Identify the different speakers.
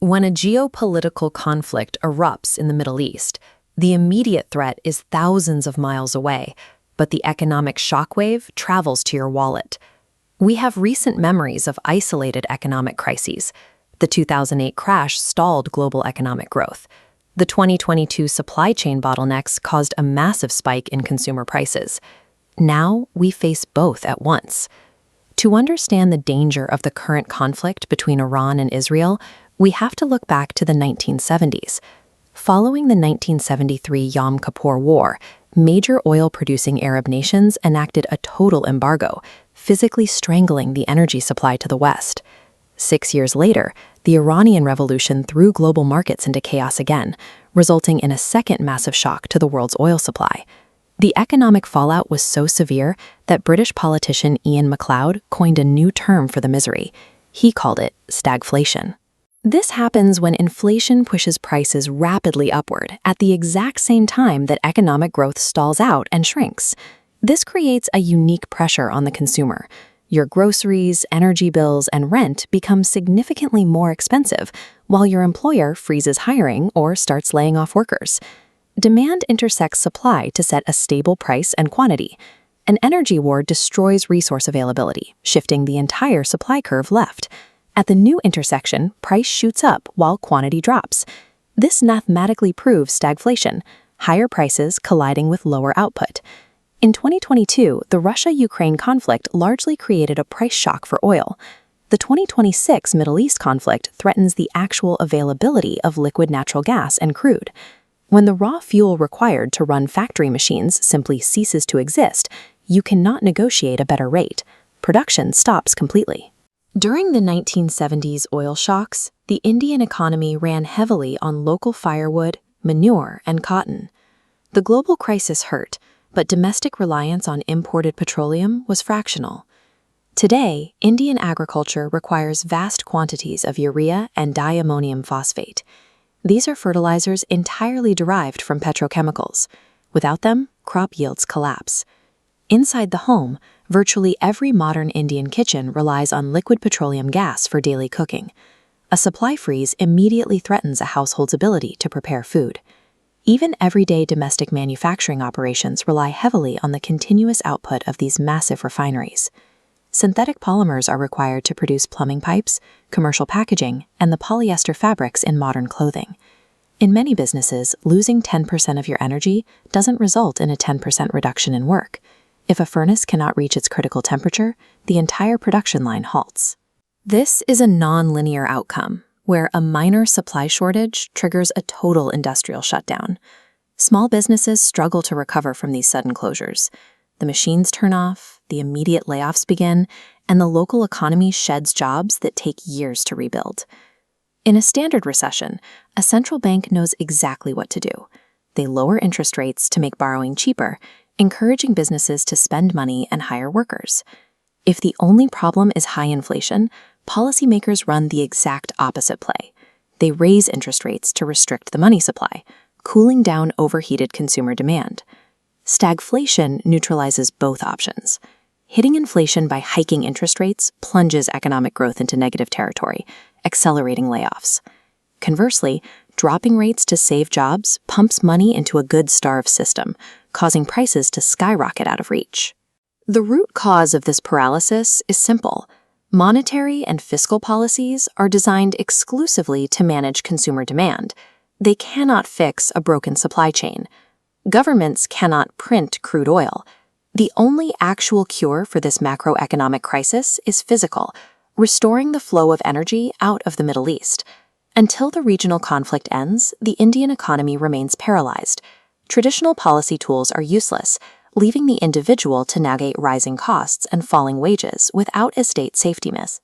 Speaker 1: When a geopolitical conflict erupts in the Middle East, the immediate threat is thousands of miles away, but the economic shockwave travels to your wallet. We have recent memories of isolated economic crises. The 2008 crash stalled global economic growth. The 2022 supply chain bottlenecks caused a massive spike in consumer prices. Now we face both at once. To understand the danger of the current conflict between Iran and Israel, we have to look back to the 1970s. Following the 1973 Yom Kippur War, major oil-producing Arab nations enacted a total embargo, physically strangling the energy supply to the West. 6 years later, the Iranian Revolution threw global markets into chaos again, resulting in a second massive shock to the world's oil supply. The economic fallout was so severe that British politician Ian MacLeod coined a new term for the misery. He called it stagflation. This happens when inflation pushes prices rapidly upward at the exact same time that economic growth stalls out and shrinks. This creates a unique pressure on the consumer. Your groceries, energy bills, and rent become significantly more expensive, while your employer freezes hiring or starts laying off workers. Demand intersects supply to set a stable price and quantity. An energy war destroys resource availability, shifting the entire supply curve left. At the new intersection, price shoots up while quantity drops. This mathematically proves stagflation, higher prices colliding with lower output. In 2022, the Russia-Ukraine conflict largely created a price shock for oil. The 2026 Middle East conflict threatens the actual availability of liquid natural gas and crude. When the raw fuel required to run factory machines simply ceases to exist, you cannot negotiate a better rate. Production stops completely. During the 1970s oil shocks, the Indian economy ran heavily on local firewood, manure, and cotton. The global crisis hurt, but domestic reliance on imported petroleum was fractional. Today, Indian agriculture requires vast quantities of urea and diammonium phosphate. These are fertilizers entirely derived from petrochemicals. Without them, crop yields collapse. Inside the home, virtually every modern Indian kitchen relies on liquid petroleum gas for daily cooking. A supply freeze immediately threatens a household's ability to prepare food. Even everyday domestic manufacturing operations rely heavily on the continuous output of these massive refineries. Synthetic polymers are required to produce plumbing pipes, commercial packaging, and the polyester fabrics in modern clothing. In many businesses, losing 10% of your energy doesn't result in a 10% reduction in work. If a furnace cannot reach its critical temperature, the entire production line halts. This is a non-linear outcome, where a minor supply shortage triggers a total industrial shutdown. Small businesses struggle to recover from these sudden closures. The machines turn off, the immediate layoffs begin, and the local economy sheds jobs that take years to rebuild. In a standard recession, a central bank knows exactly what to do. They lower interest rates to make borrowing cheaper, encouraging businesses to spend money and hire workers. If the only problem is high inflation, policymakers run the exact opposite play. They raise interest rates to restrict the money supply, cooling down overheated consumer demand. Stagflation neutralizes both options. Hitting inflation by hiking interest rates plunges economic growth into negative territory, accelerating layoffs. Conversely, dropping rates to save jobs pumps money into a good-starved system, causing prices to skyrocket out of reach. The root cause of this paralysis is simple. Monetary and fiscal policies are designed exclusively to manage consumer demand. They cannot fix a broken supply chain. Governments cannot print crude oil. The only actual cure for this macroeconomic crisis is physical, restoring the flow of energy out of the Middle East. Until the regional conflict ends, the Indian economy remains paralyzed. Traditional policy tools are useless, leaving the individual to navigate rising costs and falling wages without a state safety net.